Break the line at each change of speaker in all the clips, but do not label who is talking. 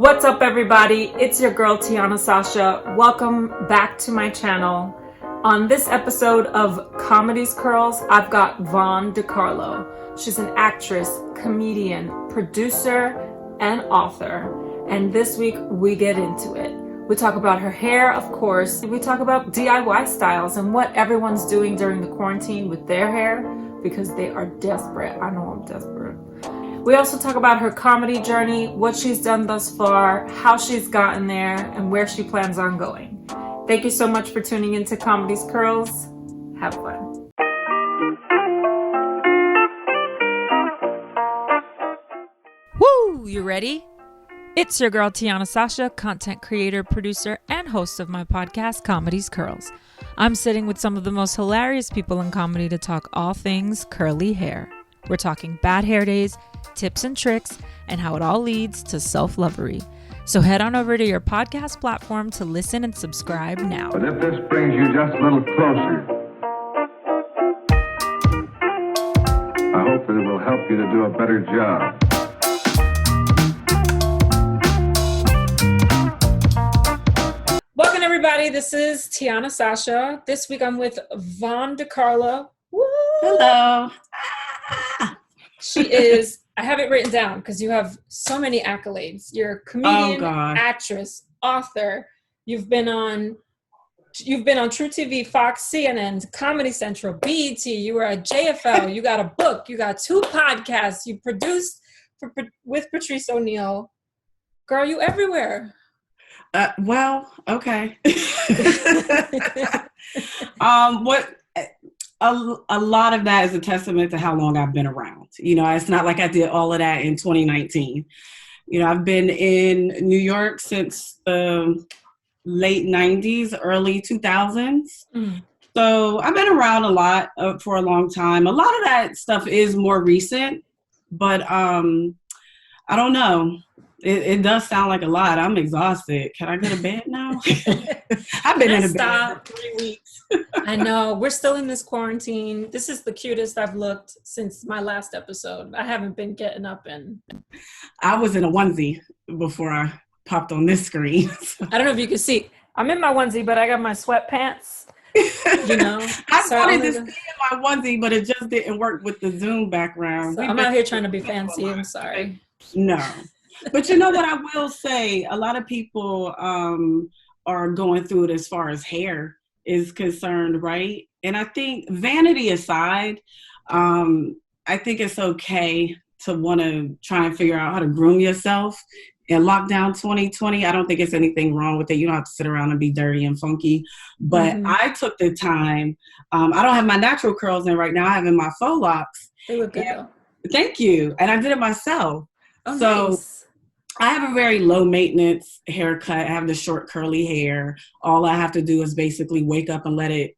What's up, everybody? It's your girl Teona Sasha. Welcome back to my channel. On this episode of Comedy's Curls, I've got Decarlo. She's an actress, comedian, producer, and author. And this week we get into it. We talk about her hair, of course. We talk about DIY styles and what everyone's doing during the quarantine with their hair because they are desperate. I know I'm desperate. We also talk about her comedy journey, what she's done thus far, how she's gotten there, and where she plans on going. Thank you so much for tuning into Comedy's Curls. Have fun. Woo! You ready? It's your girl Teona Sasha, content creator, producer, and host of my podcast, Comedy's Curls. I'm sitting with some of the most hilarious people in comedy to talk all things curly hair. We're talking bad hair days, tips and tricks, and how it all leads to self-lovery. So head on over to your podcast platform to listen and subscribe now.
But if this brings you just a little closer, I hope that it will help you to do a better job.
Welcome, everybody. This is Teona Sasha. This week I'm with Decarlo. Woo!
Hello.
She is, I have it written down because you have so many accolades. You're a comedian, actress, author. You've been on TruTV, Fox, CNN, Comedy Central, BET. You were at JFL. You got a book. You got 2 podcasts. You produced with Patrice O'Neal. Girl, you everywhere.
Well, okay. A lot of that is a testament to how long I've been around. You know, it's not like I did all of that in 2019. You know, I've been in New York since the late 90s, early 2000s. So I've been around a lot for a long time. A lot of that stuff is more recent, but I don't know. It does sound like a lot. I'm exhausted. Can I go to bed now? I've been in a bed for 3 weeks.
I know. We're still in this quarantine. This is the cutest I've looked since my last episode. I haven't been getting up and...
I was in a onesie before I popped on this screen.
I don't know if you can see. I'm in my onesie, but I got my sweatpants. You know?
I wanted to stay in my onesie, but it just didn't work with the Zoom background.
So I'm out here trying to be fancy. I'm sorry.
No. But you know what I will say? A lot of people are going through it as far as hair is concerned, right? And I think vanity aside, I think it's okay to want to try and figure out how to groom yourself. In lockdown 2020, I don't think it's anything wrong with it. You don't have to sit around and be dirty and funky. But I took the time. I don't have my natural curls in right now. I have in my faux locks.
They look good, though.
Thank you. And I did it myself.
Oh,
so
nice.
I have a very low maintenance haircut. I have the short curly hair. All I have to do is basically wake up and let it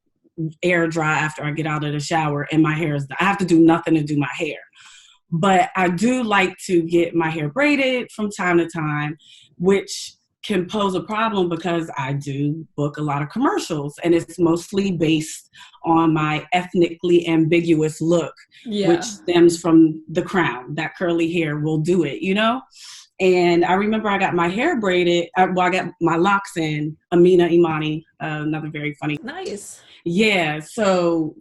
air dry after I get out of the shower, and my hair is done. I have to do nothing to do my hair. But I do like to get my hair braided from time to time, which can pose a problem because I do book a lot of commercials, and it's mostly based on my ethnically ambiguous look, which stems from the crown. That curly hair will do it, you know? And I remember I got my hair braided. I got my locks in. Amina Imani, another very funny.
Nice.
Yeah. So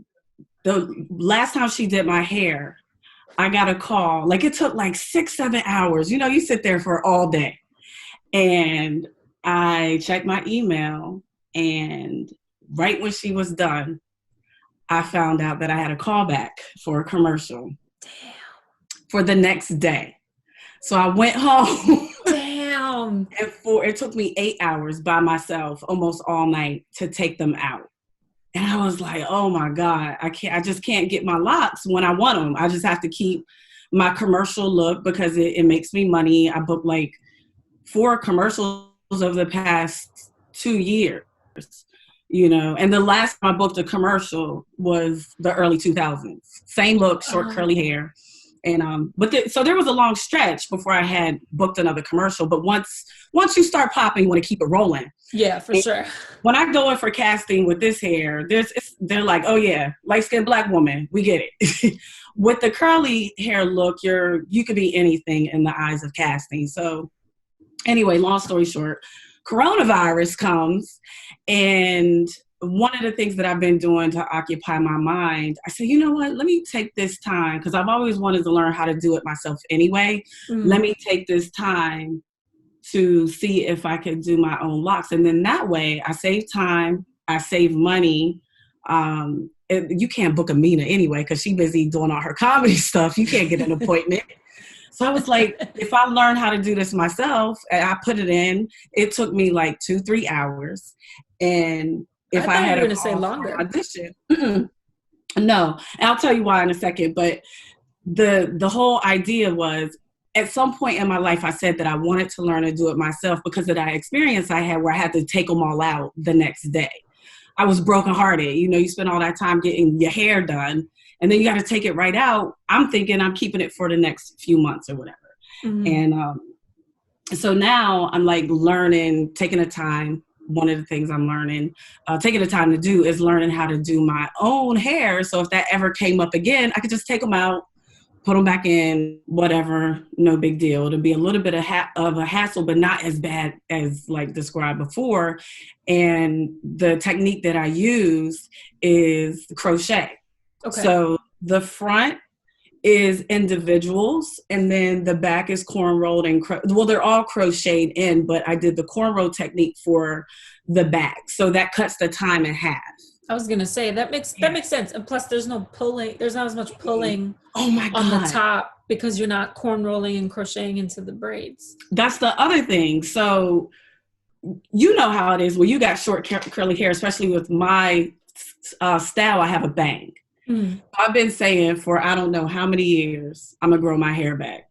the last time she did my hair, I got a call. Like it took like 6-7 hours. You know, you sit there for all day. And I checked my email, and right when she was done, I found out that I had a callback for a commercial.
Damn.
For the next day. So I went home.
Damn.
And it took me 8 hours by myself, almost all night, to take them out. And I was like, oh my God, I just can't get my locks when I want them. I just have to keep my commercial look because it makes me money. I booked like 4 commercials over the past 2 years, you know, and the last time I booked a commercial was the early 2000s. Same look, short curly hair. And so there was a long stretch before I had booked another commercial. But once you start popping, you want to keep it rolling.
Yeah, for sure.
When I go in for casting with this hair, they're like, oh yeah, light-skinned Black woman, we get it. With the curly hair look, you could be anything in the eyes of casting. So Anyway, long story short, coronavirus comes, and one of the things that I've been doing to occupy my mind, I said, you know what, let me take this time, because I've always wanted to learn how to do it myself anyway. Let me take this time to see if I could do my own locks. And then that way I save time, I save money. You can't book Amina anyway, because she's busy doing all her comedy stuff. You can't get an appointment. So I was like, if I learn how to do this myself, and I put it in, it took me like 2-3 hours. And if I had
to say longer
audition, no, and I'll tell you why in a second. But the whole idea was, at some point in my life, I said that I wanted to learn to do it myself because of that experience I had where I had to take them all out the next day. I was brokenhearted. You know, you spend all that time getting your hair done, and then you got to take it right out. I'm thinking I'm keeping it for the next few months or whatever. And so now I'm like learning, taking the time. One of the things I'm learning, taking the time to do is learning how to do my own hair. So if that ever came up again, I could just take them out, put them back in, whatever, no big deal. It'll be a little bit of a hassle, but not as bad as like described before. And the technique that I use is crochet. Okay. So the front is individuals, and then the back is cornrowed and well, they're all crocheted in, but I did the cornrow technique for the back. So that cuts the time in half.
I was gonna say that makes sense, and plus there's no pulling. There's not as much pulling.
Oh my God.
On the top, because you're not corn rolling and crocheting into the braids.
That's the other thing. So you know how it is when you got short curly hair, especially with my style. I have a bang. I've been saying for I don't know how many years I'm gonna grow my hair back.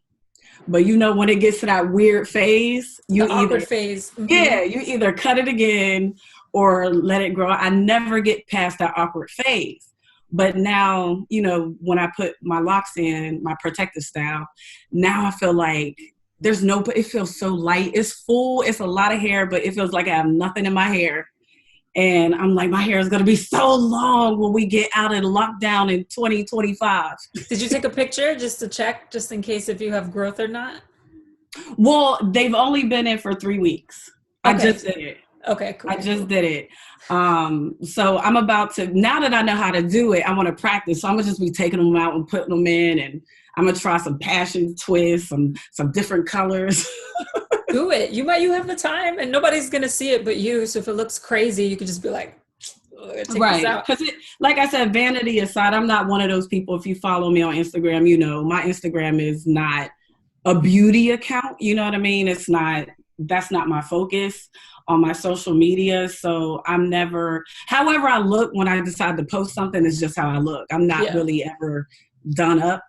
But you know, when it gets to that weird phase,
awkward phase.
Yeah, you either cut it again or let it grow. I never get past that awkward phase. But now, you know, when I put my locks in, my protective style, now I feel like it feels so light. It's full. It's a lot of hair, but it feels like I have nothing in my hair. And I'm like, my hair is going to be so long when we get out of lockdown in 2025.
Did you take a picture just to check, just in case if you have growth or not?
Well, they've only been in for 3 weeks. Okay. I just did it.
Okay, cool.
I just did it. So I'm about to, now that I know how to do it, I want to practice. So I'm going to just be taking them out and putting them in, and I'm going to try some passion twists, some different colors.
Do it. You have the time, and nobody's going to see it but you. So if it looks crazy, you could just be like, take this out.
Because like I said, vanity aside, I'm not one of those people. If you follow me on Instagram, you know, my Instagram is not a beauty account. You know what I mean? That's not my focus on my social media. So however I look when I decide to post something is just how I look. I'm not really ever done up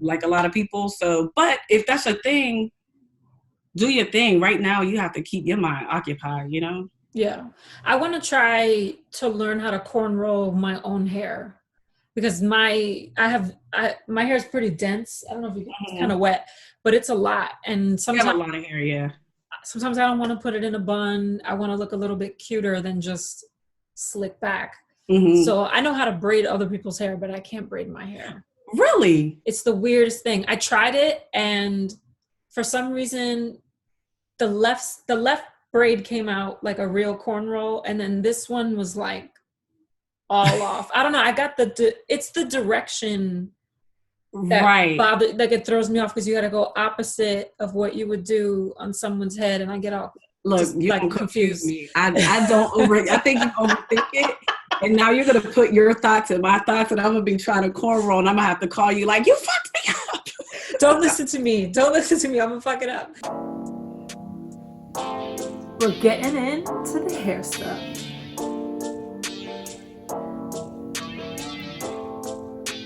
like a lot of people. So, but if that's your thing, do your thing. Right now, you have to keep your mind occupied, you know?
Yeah. I want to try to learn how to cornrow my own hair, because my hair is pretty dense. I don't know if it's kind of wet, but it's a lot. And sometimes
you have a lot of hair, yeah.
Sometimes I don't want to put it in a bun. I want to look a little bit cuter than just slick back. So I know how to braid other people's hair, but I can't braid my hair.
Really?
It's the weirdest thing. I tried it, and for some reason, the left braid came out like a real cornrow, and then this one was like all off. I don't know. I got it's the direction that bothers, like it throws me off, because you got to go opposite of what you would do on someone's head, and I get all
you like confused me. I think you overthink it. And now you're going to put your thoughts in my thoughts, and I'm going to be trying to cornrow, and I'm going to have to call you like, you fucked me up.
Don't listen to me. I'm going to fuck it up. We're getting into the hair stuff.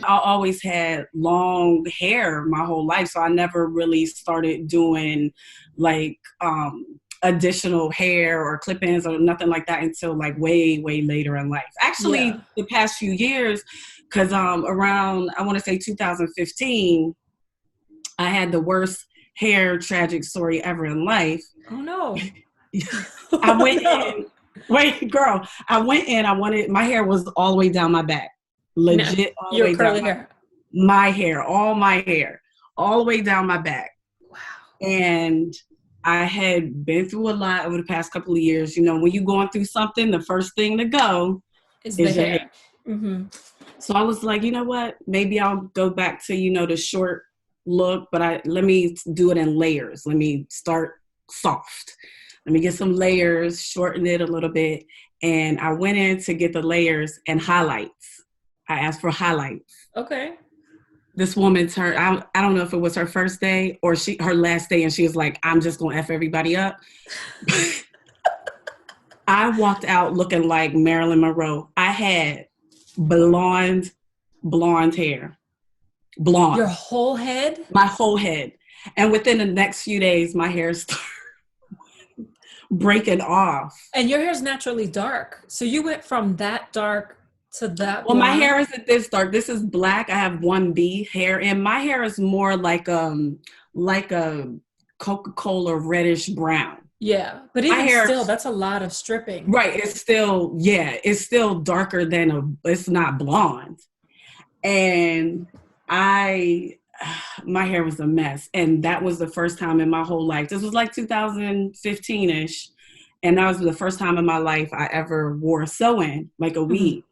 I always had long hair my whole life, so I never really started doing like additional hair or clip-ins or nothing like that until like way later in life. Actually, the past few years, because around, I want to say 2015, I had the worst hair tragic story ever in life.
Oh no.
I went in. Wait, girl. I went in. My hair was all the way down my back. Legit. All the way
curly
down
hair.
My hair, all my hair, all the way down my back.
Wow.
And I had been through a lot over the past couple of years. You know, when you're going through something, the first thing to go
Is
is
the
your hair.
hair. Mm-hmm.
So I was like, you know what? Maybe I'll go back to, the short look, but let me do it in layers. Let me start soft. Let me get some layers, shorten it a little bit. And I went in to get the layers and highlights. I asked for highlights.
Okay.
This woman's I don't know if it was her first day or her last day, and she was like, I'm just gonna F everybody up. I walked out looking like Marilyn Monroe. I had blonde hair. Blonde.
Your whole head?
My whole head. And within the next few days, my hair started breaking off.
And your hair's naturally dark. So you went from that dark to that
Well,
blonde.
my hair isn't this dark. This is black. I have 1B hair, and my hair is more like a Coca-Cola reddish brown.
Yeah, but even still, that's a lot of stripping.
Right. It's still darker than it's not blonde. And my hair was a mess. And that was the first time in my whole life. This was like 2015-ish. And that was the first time in my life I ever wore a sew-in, like a weave.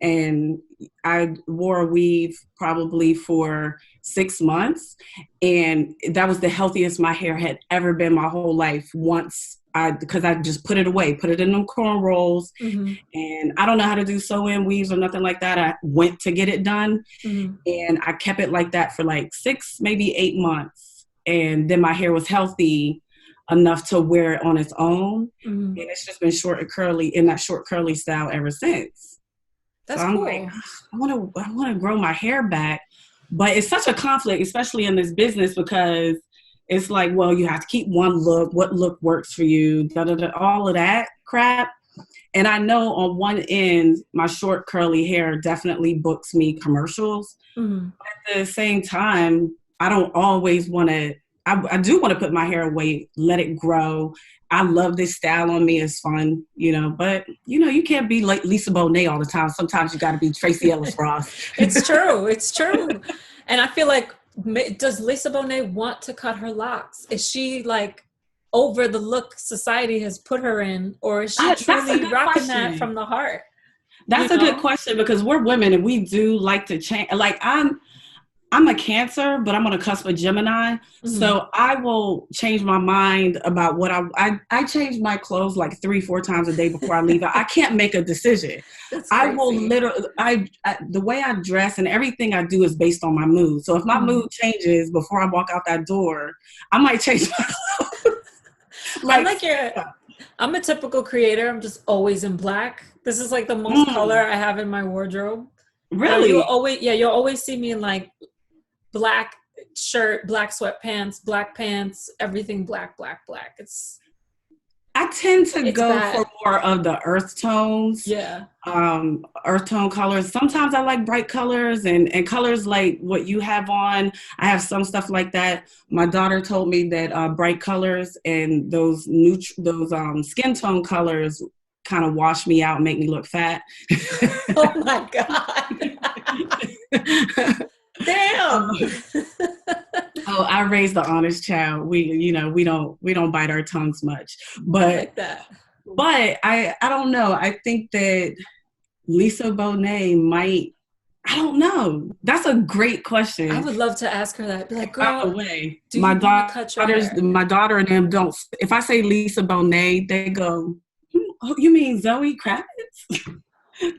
And I wore a weave probably for 6 months. And that was the healthiest my hair had ever been my whole life because I just put it away, put it in them corn rolls. And I don't know how to do sew-in weaves or nothing like that. I went to get it done. And I kept it like that for like 6, maybe 8 months. And then my hair was healthy enough to wear it on its own. And it's just been short and curly in that short curly style ever since.
That's
so I'm
cool.
like, I want to grow my hair back, but it's such a conflict, especially in this business, because it's like, well, you have to keep one look. What look works for you? All of that crap. And I know on one end, my short curly hair definitely books me commercials. But at the same time, I don't always want to. I do want to put my hair away, let it grow. I love this style on me. It's fun, but you can't be like Lisa Bonet all the time. Sometimes you got to be Tracy Ellis Ross.
It's true. And I feel like, does Lisa Bonet want to cut her locks? Is she like over the look society has put her in, or is she truly rocking that from the heart?
That's a good question, because we're women and we do like to change. Like I'm a Cancer, but I'm on a cusp of Gemini. So I will change my mind about what I change my clothes like 3-4 times a day before I leave. I can't make a decision. I will literally, the way I dress and everything I do is based on my mood. So if my mood changes before I walk out that door, I might change my clothes.
I'm a typical creator. I'm just always in black. This is like the most color I have in my wardrobe.
Really?
You'll always see me in like black shirt, black sweatpants, black pants, everything black.
I tend to go for more of the earth tones.
Yeah.
Earth tone colors. Sometimes I like bright colors and colors like what you have on. I have some stuff like that. My daughter told me that bright colors and those skin tone colors kind of wash me out and make me look fat.
Oh my God. Damn.
I raised the honest child. We don't bite our tongues much, but
I like that.
But I don't know. I think that Lisa Bonet might. I don't know. That's a great question.
I would love to ask her that. Be like, girl,
by the way,
my
daughter and them don't. If I say Lisa Bonet, they go, "Oh, you mean Zoe Kravitz?"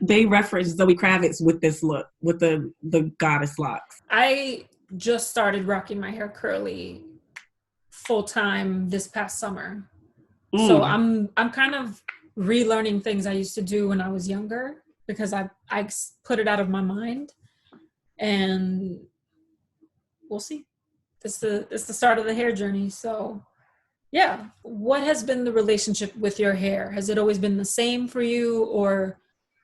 They reference Zoe Kravitz with this look, with the goddess locks.
I just started rocking my hair curly full time this past summer. So I'm kind of relearning things I used to do when I was younger, because I put it out of my mind, and we'll see. It's the start of the hair journey. So yeah. What has been the relationship with your hair? Has it always been the same for you, or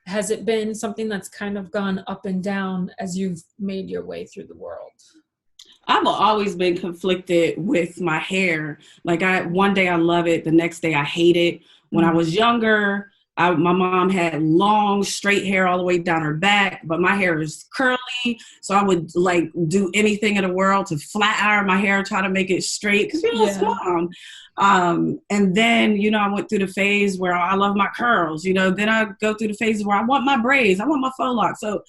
has it been something that's kind of gone up and down as you've made your way through the world?
I've always been conflicted with my hair. Like one day I love it, the next day I hate it. When I was younger, My mom had long, straight hair all the way down her back, but my hair is curly. So I would like do anything in the world to flat iron my hair, try to make it straight because, it's mom. And then, I went through the phase where I love my curls, then I go through the phase where I want my braids, I want my faux locks. So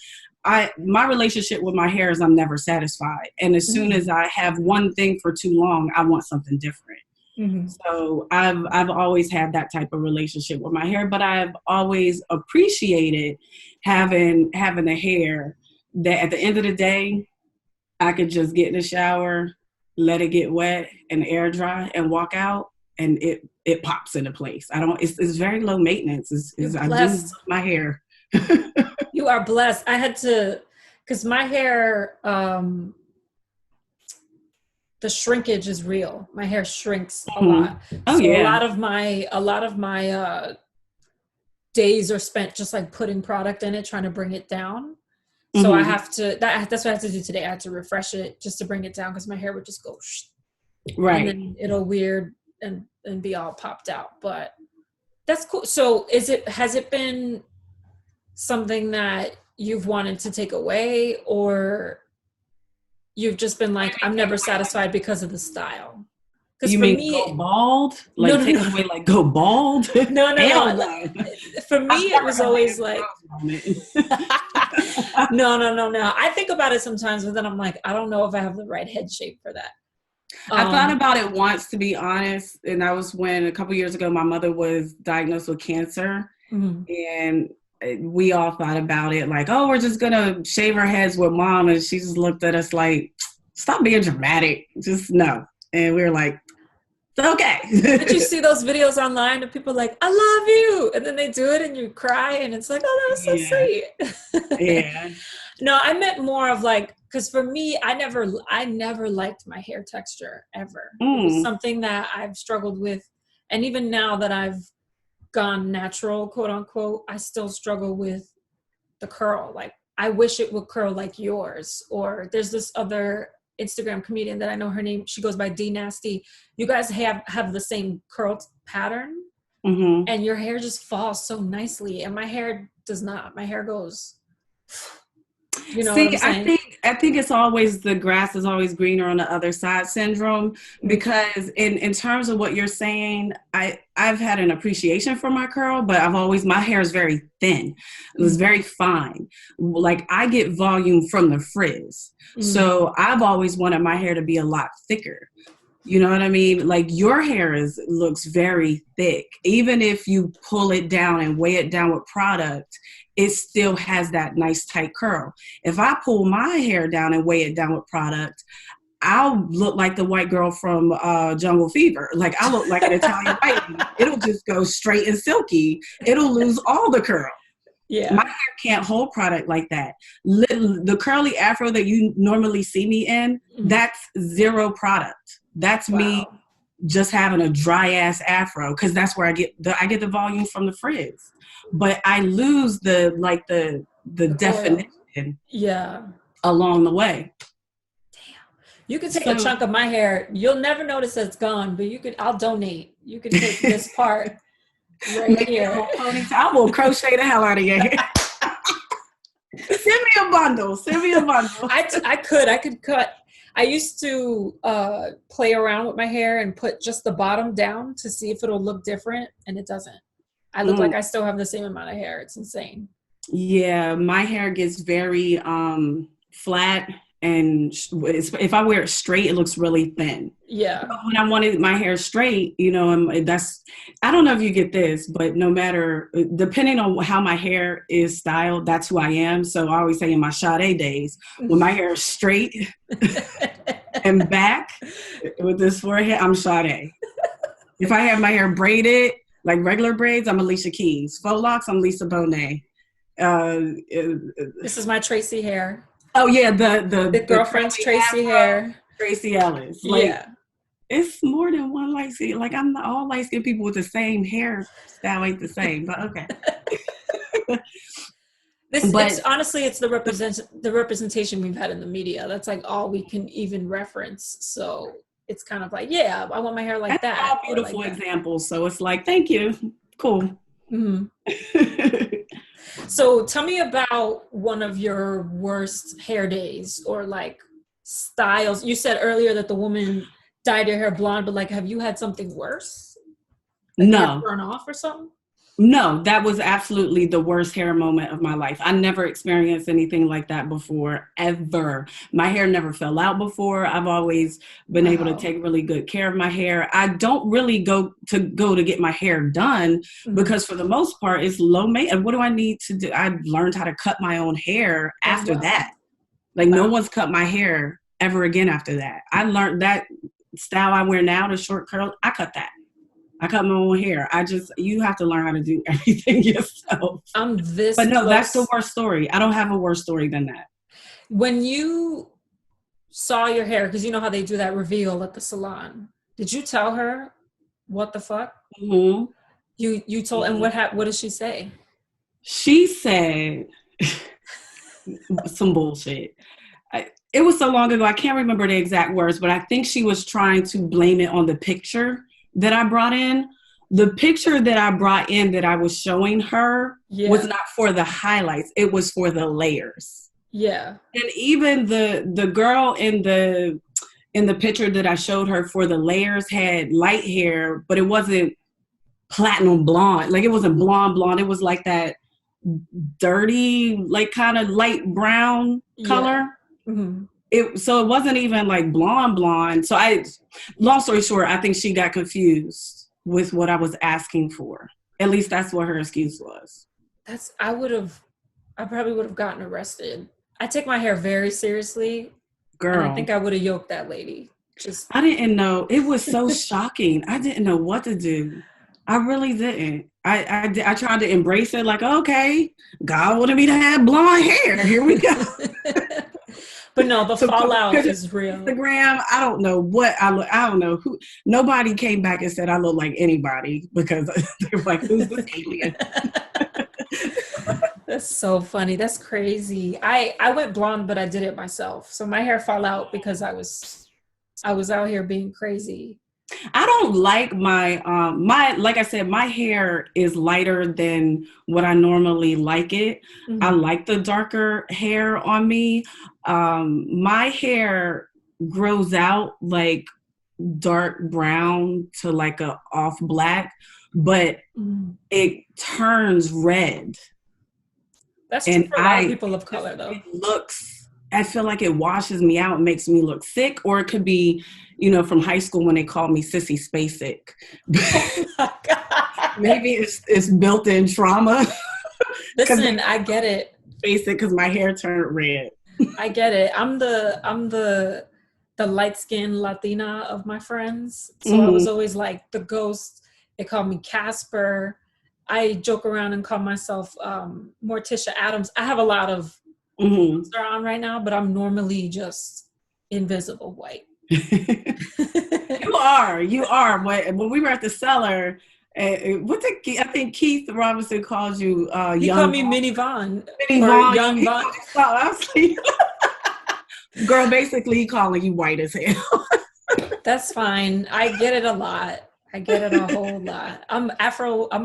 my relationship with my hair is I'm never satisfied. And as soon as I have one thing for too long, I want something different.
Mm-hmm.
So I've always had that type of relationship with my hair, but I've always appreciated having a hair that at the end of the day, I could just get in the shower, let it get wet and air dry and walk out and it pops into place. It's very low maintenance. I do love my hair.
You are blessed. I had to, because my hair, the shrinkage is real. My hair shrinks a lot.
Oh,
so
yeah.
A lot of my days are spent just like putting product in it, trying to bring it down. So I have to, that's what I have to do today. I had to refresh it just to bring it down because my hair would just go
right.
And then it'll weird and be all popped out. But that's cool. So has it been something that you've wanted to take away, or you've just been like, I'm never satisfied because of the style? Because
you
for
mean
me,
go bald? Like take it away, like go bald?
No. For me, it was always like, no. I think about it sometimes, but then I'm like, I don't know if I have the right head shape for that.
I thought about it once, to be honest, and that was when a couple years ago my mother was diagnosed with cancer, and we all thought about it like, oh, we're just gonna shave our heads with mom, and she just looked at us like, stop being dramatic, just no. And we were like, okay.
Did you see those videos online of people like, I love you, and then they do it and you cry and it's like, oh, that was so sweet.
Yeah.
No, I meant more of like, because for me, I never liked my hair texture ever. It was something that I've struggled with, and even now that I've gone natural, quote unquote, I still struggle with the curl. Like, I wish it would curl like yours. Or there's this other Instagram comedian that I know, her name, she goes by D Nasty. You guys have the same curl pattern, and your hair just falls so nicely, and my hair does not. My hair goes, you know what I'm saying?
I think it's always the grass is always greener on the other side syndrome, because in terms of what you're saying, I've had an appreciation for my curl, but my hair is very thin. It was very fine. Like, I get volume from the frizz. So I've always wanted my hair to be a lot thicker. You know what I mean? Like, your hair looks very thick. Even if you pull it down and weigh it down with product, it still has that nice tight curl. If I pull my hair down and weigh it down with product, I'll look like the white girl from Jungle Fever. Like, I look like an Italian white. It'll just go straight and silky. It'll lose all the curl.
Yeah.
My hair can't hold product like that. The curly afro that you normally see me in, that's zero product. That's me just having a dry ass afro, because that's where I get the volume from the frizz. But I lose the definition along the way.
Damn. You can take a chunk of my hair. You'll never notice that it's gone, but I'll donate. You can take this part right here.
I will crochet the hell out of your hair. Send me a bundle.
I could cut. I used to play around with my hair and put just the bottom down to see if it'll look different, and it doesn't. I look like I still have the same amount of hair. It's insane. Yeah,
my hair gets very flat, and if I wear it straight, it looks really thin.
Yeah.
But when I wanted my hair straight, I don't know if you get this, but no matter, depending on how my hair is styled, that's who I am. So I always say in my Sade days, when my hair is straight and back with this forehead, I'm Sade. If I have my hair braided, like regular braids, I'm Alicia Keys. Faux locks, I'm Lisa Bonet.
This is my Tracy hair.
Oh yeah, the
girlfriend's Tracy hair.
Tracy Ellis. It's more than one light skin. Like, I'm not all light skinned people with the same hairstyle ain't the same, but okay.
Honestly, it's the representation we've had in the media. That's like all we can even reference. So it's kind of like, I want my hair like that.
All beautiful examples. So it's like, thank you. Cool.
Mhm. So tell me about one of your worst hair days or like styles. You said earlier that the woman dyed your hair blonde, but like, have you had something worse? Like hair
No.
burn off or something?
No, that was absolutely the worst hair moment of my life. I never experienced anything like that before, ever. My hair never fell out before. I've always been able to
Wow.
take really good care of my hair. I don't really go to get my hair done
Mhm.
because for the most part it's low maintenance. What do I need to do? I learned how to cut my own hair
Oh,
after
wow.
that. Like no
Wow.
one's cut my hair ever again after that. I learned that style I wear now, the short curl, I cut that. I cut my own hair. You have to learn how to do everything yourself.
I'm this
But no, that's the
close.
worst story. I don't have a worse story than that.
When you saw your hair, because you know how they do that reveal at the salon, did you tell her what the fuck?
Mm-hmm.
You told, and
Mm-hmm.
what did she say?
She said some bullshit. It was so long ago, I can't remember the exact words, but I think she was trying to blame it on the picture that I brought in. The picture that I brought in that I was showing her was
Yeah.
not for the highlights. It was for the layers.
Yeah.
And even the girl in the picture that I showed her for the layers had light hair, but it wasn't platinum blonde. Like it wasn't blonde. It was like that dirty, like kind of light brown
Yeah.
color.
Mm-hmm.
So it wasn't even like blonde. So long story short, I think she got confused with what I was asking for. At least that's what her excuse was.
I probably would have gotten arrested. I take my hair very seriously, and I
Girl,
think I would have yoked that lady. Just
I didn't know. It was so shocking. I didn't know what to do. I really didn't. I tried to embrace it like, okay, God wanted me to have blonde hair. Here we go.
But no, the
To post
fallout
pictures
is
on
real.
Instagram. I don't know what I look. I don't know who. Nobody came back and said I look like anybody because they were like, "Who's this alien?"
That's so funny. That's crazy. I went blonde, but I did it myself. So my hair fell out because I was out here being crazy.
I don't like my like I said, my hair is lighter than what I normally like it. I
Mhm.
like the darker hair on me. My hair grows out like dark brown to like a off black, but
Mhm.
it turns red.
That's true
And
for a lot of people of color, though.
I feel like it washes me out and makes me look sick, or it could be, from high school when they called me Sissy Spacek.
Oh my God.
Maybe it's built-in trauma because they
Listen, I get it.
basic because my hair turned red.
I get it. I'm the light skinned Latina of my friends. So I
Mm-hmm.
was always like the ghost. They call me Casper. I joke around and call myself Morticia Adams. I have a lot of
Mm-hmm.
clothes on right now, but I'm normally just invisible white.
You are. When we were at the cellar, I think Keith Robinson calls you
He called
young
me Mini Vaughn
Vinny
or
Vaughn.
Young
He
Vaughn.
called you I was like, girl, basically he calling you white as hell.
That's fine. I get it a lot. I get it a whole lot. I'm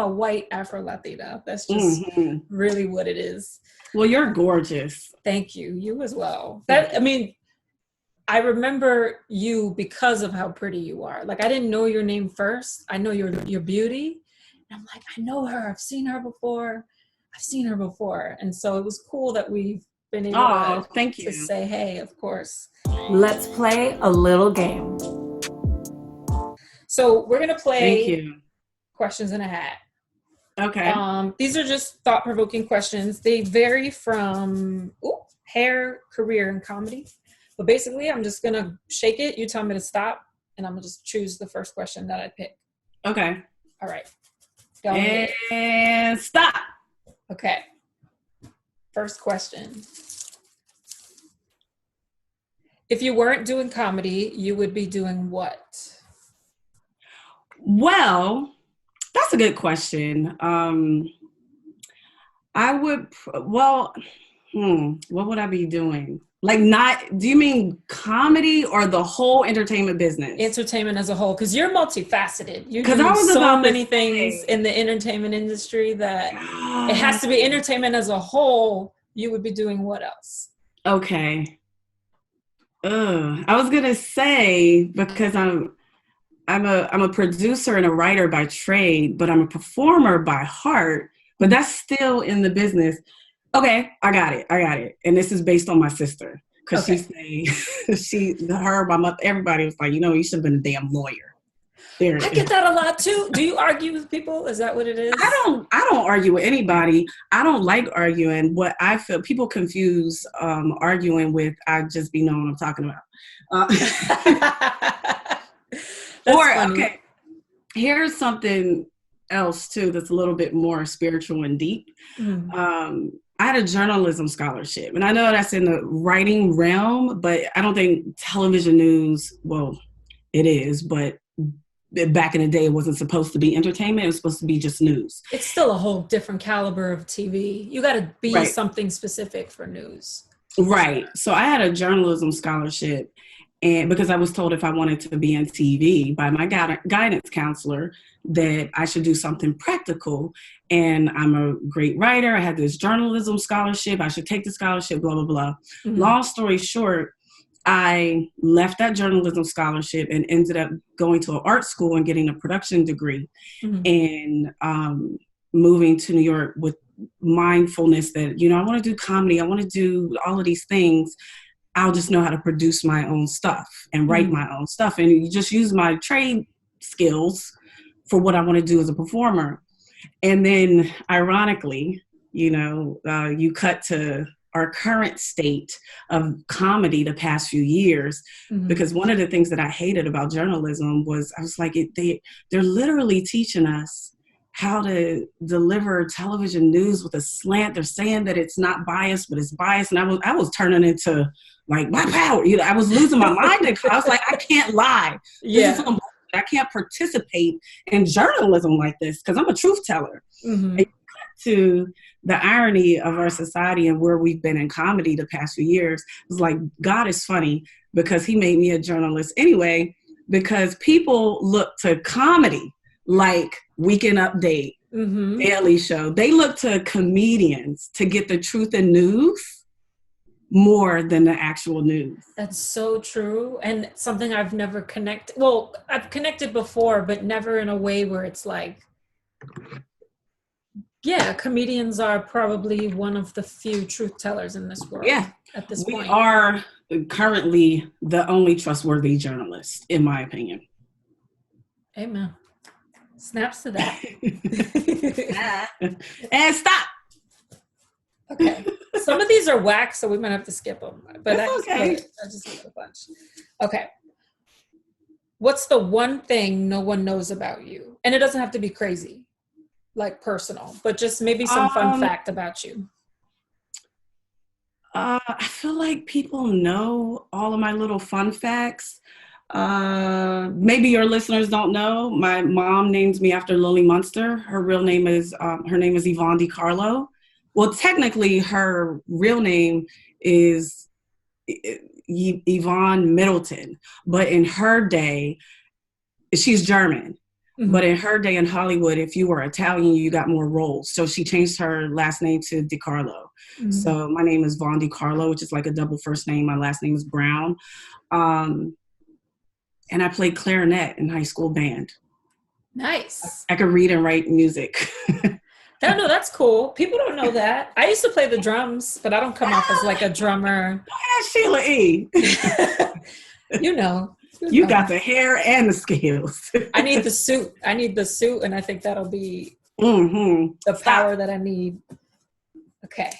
a white Afro Latina. That's just
Mm-hmm.
really what it is.
Well, you're gorgeous.
Thank you. You as well. I mean, I remember you because of how pretty you are. Like I didn't know your name first. I know your beauty. And I'm like, I know her. I've seen her before. And so it was cool that we've been able
Oh, thank
to
you.
say hey, of course.
Let's play a little game.
So we're gonna
Thank
play
you.
questions in a hat.
Okay.
These are just thought-provoking questions. They vary from hair, career, and comedy. But basically, I'm just gonna shake it. You tell me to stop, and I'm gonna just choose the first question that I pick.
Okay.
All right. Going
And stop.
Okay. First question. If you weren't doing comedy, you would be doing what?
Well, that's a good question. I would, well, What would I be doing? Like, do you mean comedy or the whole entertainment business?
Entertainment as a whole, because you're multifaceted. You're
'Cause I
doing
was
so
about to
many things
say.
in the entertainment industry that it has to be entertainment as a whole. You would be doing what else?
Okay. I was gonna say, because I'm a producer and a writer by trade, but I'm a performer by heart. But that's still in the business. Okay, I got it. And this is based on my sister. Because
Okay.
my mother, everybody was like, you should have been a damn lawyer. There it
I
is.
get that a lot too. Do you argue with people? Is that what it is?
I don't argue with anybody. I don't like arguing. What I feel people confuse arguing with I just be knowing what I'm talking about.
That's funny.
Okay, here's something else too that's a little bit more spiritual and deep. I had a journalism scholarship, and I know that's in the writing realm, but I don't think television news, well, it is, but back in the day, it wasn't supposed to be entertainment. It was supposed to be just news.
It's still a whole different caliber of TV. You got to be something specific for news.
Right. So I had a journalism scholarship, and because I was told if I wanted to be in TV by my guidance counselor that I should do something practical. And I'm a great writer. I had this journalism scholarship. I should take the scholarship, blah, blah, blah. Mm-hmm. Long story short, I left that journalism scholarship and ended up going to an art school and getting a production degree and moving to New York with mindfulness that, I want to do comedy. I want to do all of these things. I'll just know how to produce my own stuff and write my own stuff. And you just use my trade skills for what I want to do as a performer. And then ironically, you cut to our current state of comedy the past few years, because one of the things that I hated about journalism was I was like, they're literally teaching us how to deliver television news with a slant. They're saying that it's not biased, but it's biased. And I was turning into like, my power. I was losing my mind. I was like, I can't lie. Yeah. I can't participate in journalism like this because I'm a truth teller. And to the irony of our society and where we've been in comedy the past few years, it's like God is funny because he made me a journalist anyway, because people look to comedy like Weekend Update, Daily Show. They look to comedians to get the truth in news more than the actual news.
That's so true. And something I've never connected. Well, I've connected before, but never in a way where it's like, yeah, comedians are probably one of the few truth tellers in this world. Yeah, at this point. We
are currently the only trustworthy journalist, in my opinion.
Amen. Snaps to that.
And stop.
Okay. Some of these are whack, so we might have to skip them. But I just skip a bunch. Okay. What's the one thing no one knows about you? And it doesn't have to be crazy, like personal, but just maybe some fun fact about you.
I feel like people know all of my little fun facts. Maybe your listeners don't know. My mom named me after Lily Munster. Her real name is Yvonne Decarlo. Well, technically, her real name is Yvonne Middleton, but in her day, she's German. But in her day in Hollywood, if you were Italian, you got more roles. So she changed her last name to Decarlo. So my name is Von Decarlo, which is like a double first name. My last name is Brown. And I played clarinet in high school band.
Nice.
I could read and write music.
No, that's cool. People don't know that. I used to play the drums, but I don't come off as like a drummer.
Sheila E.
You
got the hair and the skills.
I need the suit. And I think that'll be the power that I need. Okay.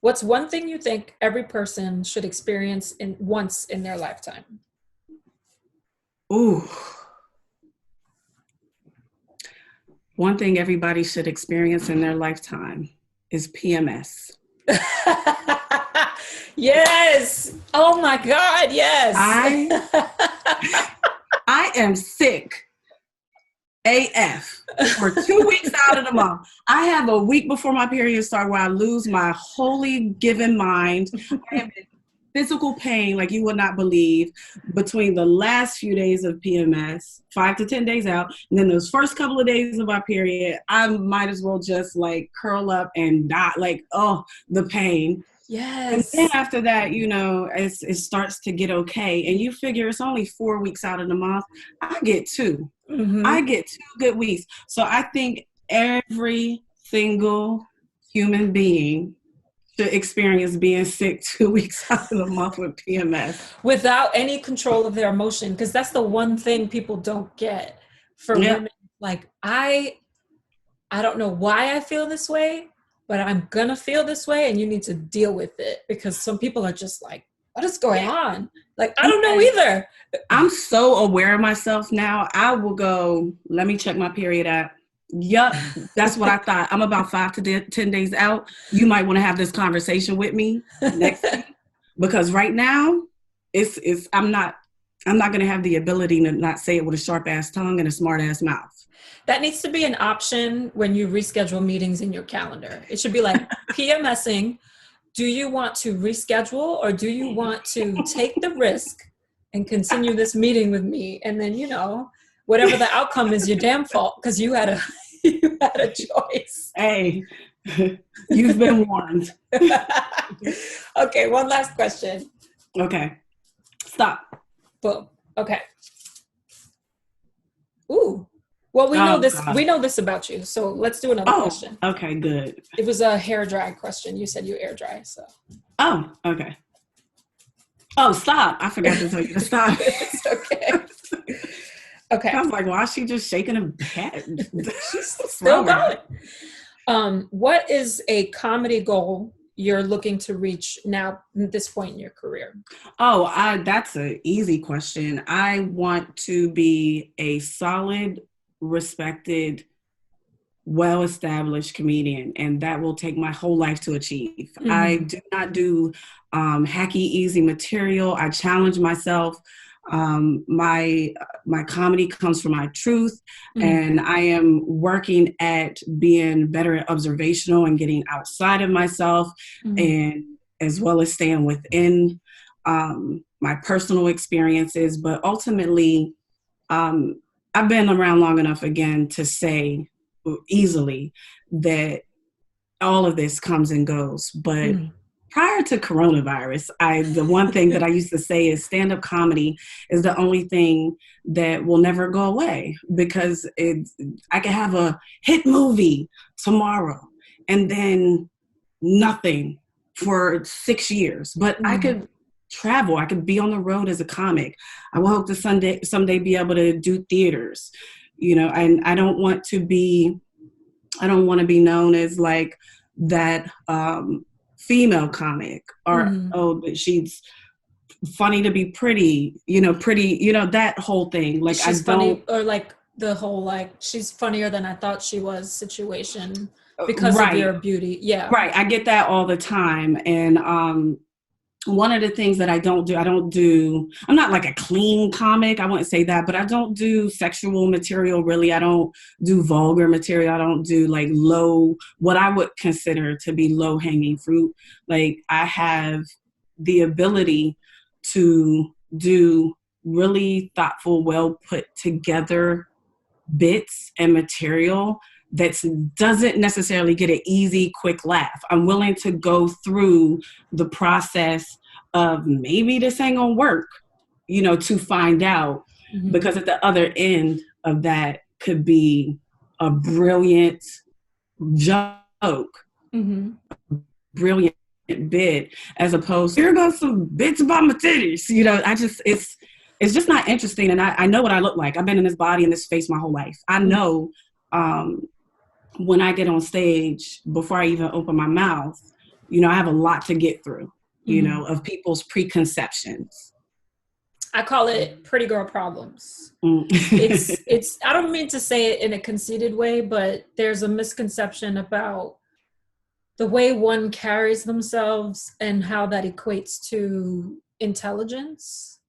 What's one thing you think every person should experience once in their lifetime?
Ooh. One thing everybody should experience in their lifetime is PMS.
Yes. Oh my God. Yes.
I am sick AF for 2 weeks out of the month. I have a week before my period starts where I lose my wholly given mind. I am in physical pain like you would not believe between the last few days of PMS, 5 to 10 days out, and then those first couple of days of my period. I might as well just like curl up and die. Like, oh, the pain.
Yes.
And then after that, you know, it starts to get okay. And you figure it's only 4 weeks out of the month. I get 2.
Mm-hmm.
I get 2 good weeks. So I think every single human being should experience being sick 2 weeks out of the month with PMS.
Without any control of their emotion. Because that's the one thing people don't get for women. Like, I don't know why I feel this way, but I'm gonna feel this way, and you need to deal with it, because some people are just like, what is going on? Like, I don't know either.
I'm so aware of myself now. I will go, let me check my period app. Yup, that's what I thought. I'm about 5 to 10 days out. You might want to have this conversation with me next week, because right now, I'm not gonna have the ability to not say it with a sharp ass tongue and a smart ass mouth.
That needs to be an option when you reschedule meetings in your calendar. It should be like, PMSing, do you want to reschedule, or do you want to take the risk and continue this meeting with me? And then, you know, whatever the outcome is your damn fault, because you had a choice.
Hey, you've been warned.
Okay, one last question.
Okay, stop.
Boom. Okay. Ooh. Well, we know this.
God.
We know this about you. So let's do another question.
Okay, good.
It was a hair dry question. You said you air dry, so.
Oh, okay. Oh, stop! I forgot to tell you to stop.
It's okay. Okay.
I was like, why is she just shaking her head?
She's still going. What is a comedy goal you're looking to reach now at this point in your career?
Oh, that's an easy question. I want to be a solid, respected, well-established comedian, and that will take my whole life to achieve. Mm-hmm. I do not do hacky, easy material. I challenge myself. My comedy comes from my truth, mm-hmm. and I am working at being better at observational and getting outside of myself, mm-hmm. and as well as staying within my personal experiences. But ultimately, I've been around long enough again to say easily that all of this comes and goes. But prior to coronavirus, the one thing that I used to say is stand-up comedy is the only thing that will never go away, because I could have a hit movie tomorrow and then nothing for 6 years. But I could travel. I could be on the road as a comic. I will hope to someday be able to do theaters, you know, and I don't want to be known as like that female comic, or oh, she's funny to be pretty, that whole thing. Like,
she's funny, or like the whole like she's funnier than I thought she was situation because of your beauty. Yeah. Right.
I get that all the time. And one of the things that I'm not like a clean comic, I wouldn't say that, but I don't do sexual material really. I don't do vulgar material. I don't do like what I would consider to be low hanging fruit. Like, I have the ability to do really thoughtful, well put together bits and material that doesn't necessarily get an easy, quick laugh. I'm willing to go through the process of maybe this ain't gonna work, to find out, because at the other end of that could be a brilliant joke, brilliant bit, as opposed to, here goes some bits about my titties. It's just not interesting. And I know what I look like. I've been in this body and this face my whole life. I know when I get on stage, before I even open my mouth, I have a lot to get through, of people's preconceptions.
I call it pretty girl problems. It's, I don't mean to say it in a conceited way, but there's a misconception about the way one carries themselves and how that equates to intelligence.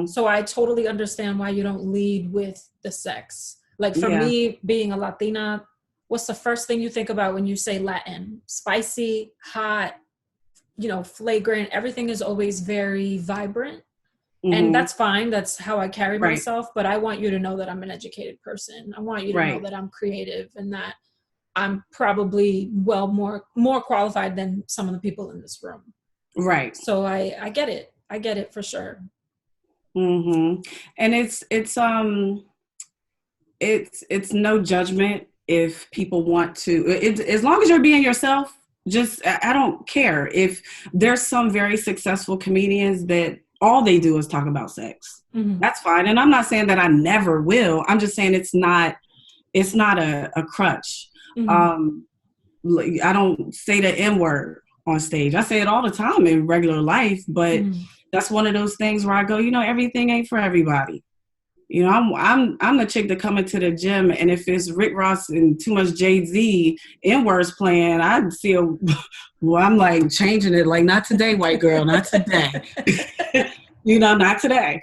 So I totally understand why you don't lead with the sex. Like for
Yeah.
me, being a Latina, what's the first thing you think about when you say Latin? Spicy, hot, flagrant. Everything is always very vibrant. And that's fine. That's how I carry
Right.
myself. But I want you to know that I'm an educated person. I want you to know
Right.
that I'm creative and that I'm probably more qualified than some of the people in this room.
Right.
So I get it. I get it for sure.
And it's no judgment if people want to. As long as you're being yourself, I don't care. If there's some very successful comedians that all they do is talk about sex, that's fine. And I'm not saying that I never will. I'm just saying it's not a crutch. I don't say the N word on stage. I say it all the time in regular life, but that's one of those things where I go, everything ain't for everybody. I'm the chick that come into the gym, and if it's Rick Ross and too much Jay-Z N-words playing, I'd feel, I'm like changing it, like, not today, white girl, not today. Not today.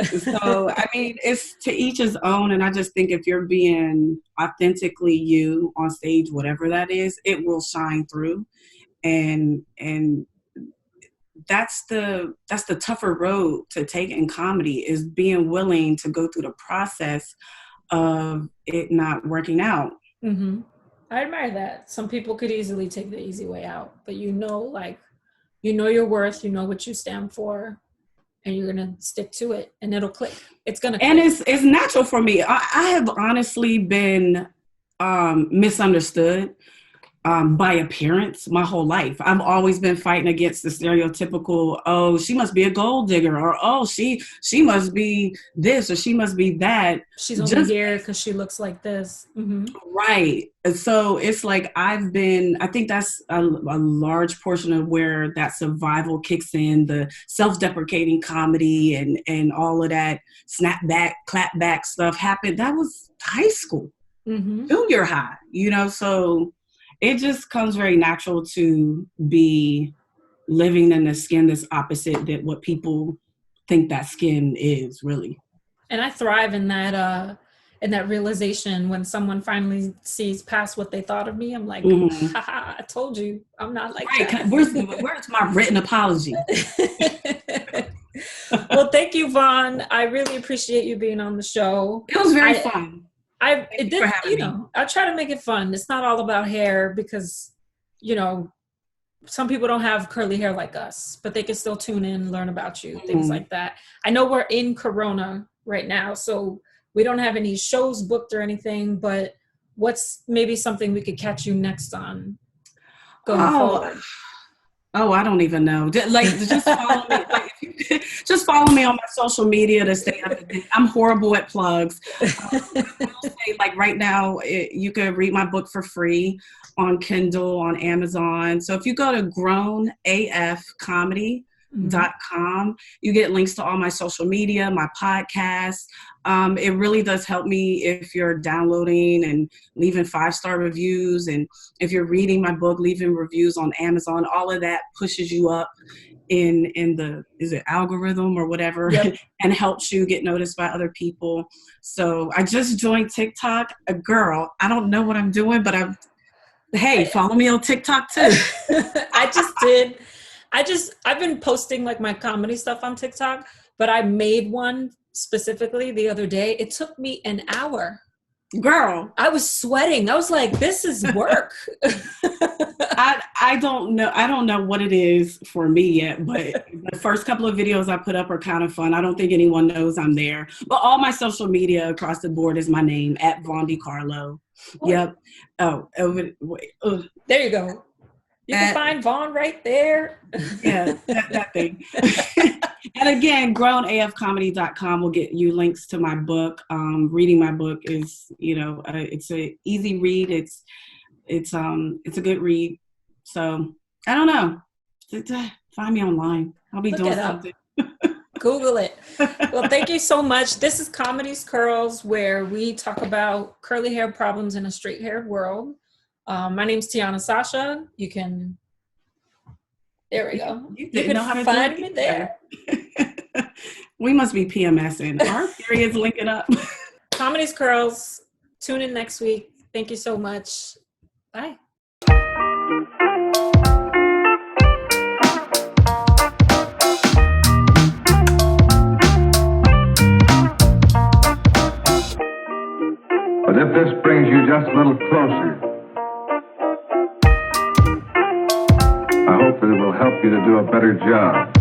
So, I mean, it's to each his own, and I just think if you're being authentically you on stage, whatever that is, it will shine through, and that's the tougher road to take in comedy, is being willing to go through the process of it not working out.
I admire that. Some people could easily take the easy way out, but you know your worth, you know what you stand for, and you're gonna stick to it, and it'll click. It's gonna click.
And it's natural for me. I have honestly been misunderstood by appearance my whole life. I've always been fighting against the stereotypical, oh, she must be a gold digger, or oh, she must be this, or she must be that.
She's only here because she looks like this.
Right. So it's like I think that's a large portion of where that survival kicks in, the self-deprecating comedy and all of that snapback, clapback stuff happened. That was high school, junior high, so it just comes very natural to be living in a skin that's opposite that what people think that skin is, really.
And I thrive in that realization when someone finally sees past what they thought of me. I'm like, haha, I told you, I'm not like that.
Where's my written apology?
Well, thank you, Vaughn. I really appreciate you being on the show.
It was very fun.
I try to make it fun. It's not all about hair because, some people don't have curly hair like us, but they can still tune in, learn about you, things like that. I know we're in Corona right now, so we don't have any shows booked or anything, but what's maybe something we could catch you next on going forward?
Oh, I don't even know. Just follow me. Just follow me on my social media to stay up to date. I'm horrible at plugs. I will say, right now, you can read my book for free on Kindle, on Amazon. So if you go to grownafcomedy.com, you get links to all my social media, my podcast. It really does help me if you're downloading and leaving 5-star reviews. And if you're reading my book, leaving reviews on Amazon, all of that pushes you up in the, is it algorithm or whatever, and helps you get noticed by other people. So I just joined TikTok. Girl, I don't know what I'm doing, but hey, follow me on TikTok too.
I've been posting my comedy stuff on TikTok, but I made one specifically the other day. It took me an hour.
Girl,
I was sweating. I was like, this is work.
I don't know what it is for me yet, but the first couple of videos I put up are kind of fun. I don't think anyone knows I'm there, but all my social media across the board is my name, @Decarlo. Yep. Oh,
there you go. You can find Vaughn right there.
Yeah, that thing. And again, grownafcomedy.com will get you links to my book. Reading my book is, it's an easy read. It's a good read. So I don't know. Find me online. I'll be doing something.
Google it. Well, thank you so much. This is Comedy's Curls, where we talk about curly hair problems in a straight haired world. My name's Teona Sasha. There we go. You can find me there.
We must be PMSing. Our periods linking up.
Comedy's Curls. Tune in next week. Thank you so much. Bye.
But if this brings you just a little closer, I hope that it will help you to do a better job.